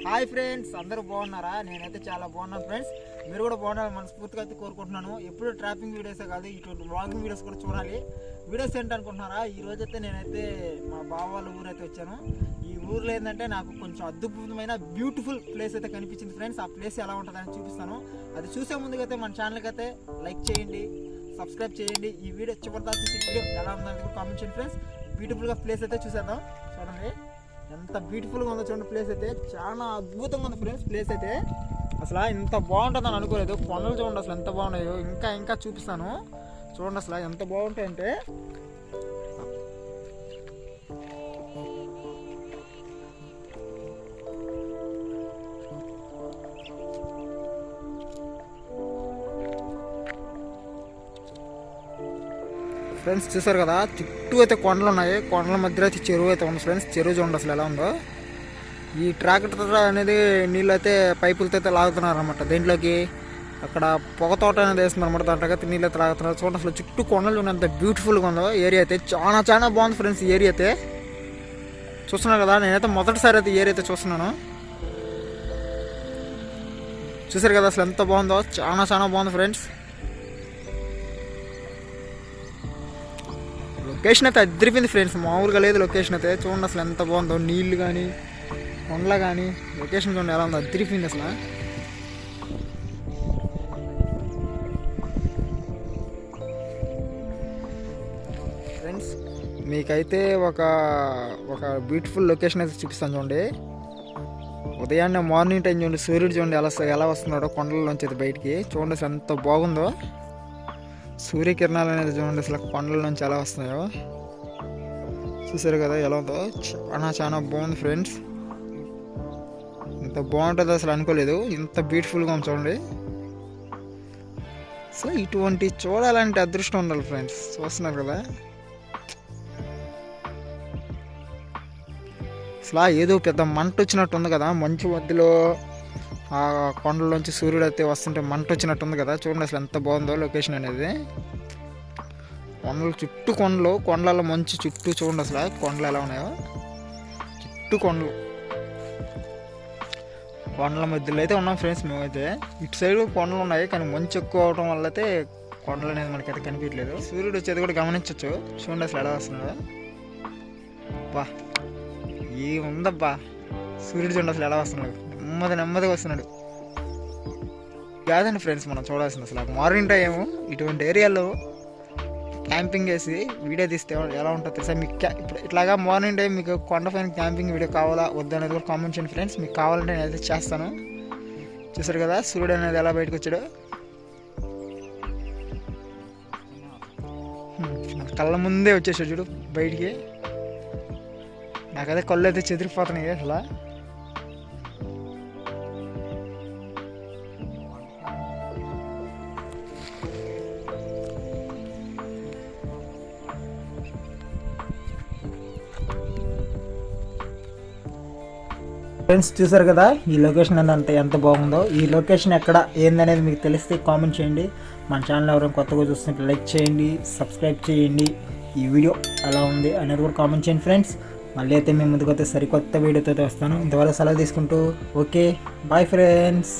Hi friends, అందరూ బాగున్నారా? నేనైతే చాలా బాగున్నాను ఫ్రెండ్స్. మీరు కూడా బాగున్నారని మనస్ఫూర్తిగా అయితే కోరుకుంటున్నాను. ఎప్పుడు ట్రాపింగ్ వీడియోసే కాదు, ఇటువంటి వ్లాగింగ్ వీడియోస్ కూడా చూడాలి. వీడియోస్ ఏంటనుకుంటున్నారా? ఈ రోజైతే నేనైతే మా బావ వాళ్ళ ఊరైతే వచ్చాను. ఈ ఊర్లో ఏంటంటే నాకు కొంచెం అద్భుతమైన బ్యూటిఫుల్ ప్లేస్ అయితే కనిపించింది ఫ్రెండ్స్. ఆ ప్లేస్ ఎలా ఉంటుందని చూపిస్తాను. అది చూసే ముందుకైతే మన ఛానల్కి అయితే లైక్ చేయండి, సబ్స్క్రైబ్ చేయండి. ఈ వీడియో చివరిదాకా చూసి వీడియో ఎలా ఉందని కూడా కామెంట్ చేయండి ఫ్రెండ్స్. బ్యూటిఫుల్గా ప్లేస్ అయితే చూసేద్దాం. చూడండి ఎంత బ్యూటిఫుల్గా ఉందో చూడండి. ప్లేస్ అయితే చాలా అద్భుతంగా ఉంది ఫ్రెండ్స్. ప్లేస్ అయితే అసలు ఇంత బాగుంటుందని అనుకోలేదు. కొండలు చూడండి అసలు ఎంత బాగున్నాయో. ఇంకా చూపిస్తాను చూడండి అసలు ఎంత బాగుంటాయంటే. ఫ్రెండ్స్ చూసారు కదా, చుట్టూ అయితే కొండలు ఉన్నాయి. కొండల మధ్యలో అయితే చెరువు అయితే ఉంది ఫ్రెండ్స్. చెరువు చూడండి అసలు ఎలా ఉందో. ఈ ట్రాక్టర్ అనేది నీళ్ళు అయితే పైపులతో అయితే లాగుతున్నారు అనమాట దీంట్లోకి. అక్కడ పొగ తోట అనేది వేస్తున్నారు అనమాట. దాంట్లో అయితే నీళ్ళు అయితే లాగుతున్నారు. చూడండి అసలు చుట్టూ కొండలు చూడండి ఎంత బ్యూటిఫుల్గా ఉందో. ఏరియా అయితే చాలా బాగుంది ఫ్రెండ్స్. ఈ ఏరియా అయితే చూస్తున్నారు కదా. నేనైతే మొదటిసారి అయితే ఈ ఏరియా అయితే చూస్తున్నాను. చూసారు కదా అసలు ఎంత బాగుందో. చాలా బాగుంది ఫ్రెండ్స్. లొకేషన్ అయితే అదిరిపోయింది ఫ్రెండ్స్. మామూలుగా లేదు లొకేషన్ అయితే. చూడండి అసలు ఎంత బాగుందో. నీళ్ళు కానీ కొండలు కానీ లొకేషన్ చూడండి ఎలా ఉందో. అదిరిపోయింది అసలు. ఫ్రెండ్స్ మీకైతే ఒక బ్యూటిఫుల్ లొకేషన్ అయితే చూపిస్తాను చూడండి. ఉదయాన్నే మార్నింగ్ టైం చూడండి. సూర్యుడు చూడండి ఎలా వస్తున్నాడో కొండలలోంచి అయితే బయటికి. చూడండి అసలు ఎంత బాగుందో. సూర్యకిరణాలు అనేది చూడండి అసలు కొండల నుంచి ఎలా వస్తున్నాయో. చూసారు కదా ఎలా ఉందో. చాలా బాగుంది ఫ్రెండ్స్. ఇంత బాగుంటుంది అసలు అనుకోలేదు. ఇంత బ్యూటిఫుల్గా ఉంది చూడండి. సో ఇటువంటి చూడాలంటే అదృష్టం ఉండాలి ఫ్రెండ్స్. చూస్తున్నారు కదా అసలు ఏదో పెద్ద మంట వచ్చినట్టు ఉంది కదా. మంచు మధ్యలో ఆ కొండలోంచి సూర్యుడు అయితే వస్తుంటే మంట వచ్చినట్టు ఉంది కదా. చూడండి అసలు ఎంత బాగుందో లొకేషన్ అనేది. కొండలు చుట్టూ కొండల మంచు చుట్టూ చూడండి అసలు కొండలు ఎలా ఉన్నాయో. చుట్టూ కొండల మధ్యలో అయితే ఉన్నాం ఫ్రెండ్స్ మేమైతే. ఇటు సైడ్ కొండలు ఉన్నాయి కానీ మంచు ఎక్కువ అవడం వల్ల అయితే కొండలు అనేది మనకైతే కనిపించలేదు. సూర్యుడు వచ్చేది కూడా గమనించవచ్చు. చూడండి అసలు ఎలా వస్తున్నాడు. బా ఏముందబ్బా. సూర్యుడు చూడండి అసలు ఎలా వస్తున్నాడు. నెమ్మదిగా వస్తున్నాడు. కాదండి ఫ్రెండ్స్ మనం చూడాల్సింది అసలు మార్నింగ్ టైం ఇటువంటి ఏరియాలో క్యాంపింగ్ వేసి వీడియో తీస్తే ఎలా ఉంటుందో తెలుసా మీకు. ఇప్పుడు ఇట్లాగా మార్నింగ్ టైం మీకు కొండపైన క్యాంపింగ్ వీడియో కావాలా వద్దు అనేది కూడా కామెంట్ చేయండి ఫ్రెండ్స్. మీకు కావాలంటే నేనైతే చేస్తాను. చూసారు కదా సూర్యుడు అనేది ఎలా బయటకు వచ్చాడు. కళ్ళ ముందే వచ్చేసాడు చూడు బయటికి. నాకైతే కళ్ళు అయితే చెదిరిపోతున్నాయి అసలు. ఫ్రెండ్స్ చూసారు కదా ఈ లొకేషన్ అంతా ఎంత బాగుందో. ఈ లొకేషన్ ఎక్కడ ఏందనేది మీకు తెలిస్తే కామెంట్ చేయండి. మన ఛానల్ ఎవరైనా కొత్తగా చూస్తుంటే లైక్ చేయండి, సబ్స్క్రైబ్ చేయండి. ఈ వీడియో ఎలా ఉంది అనేది కూడా కామెంట్ చేయండి ఫ్రెండ్స్. మళ్ళీ అయితే మేము ముందుకైతే సరికొత్త వీడియోతో వస్తాను. ఇంతవరకు సెలవు తీసుకుంటూ ఓకే బాయ్ ఫ్రెండ్స్.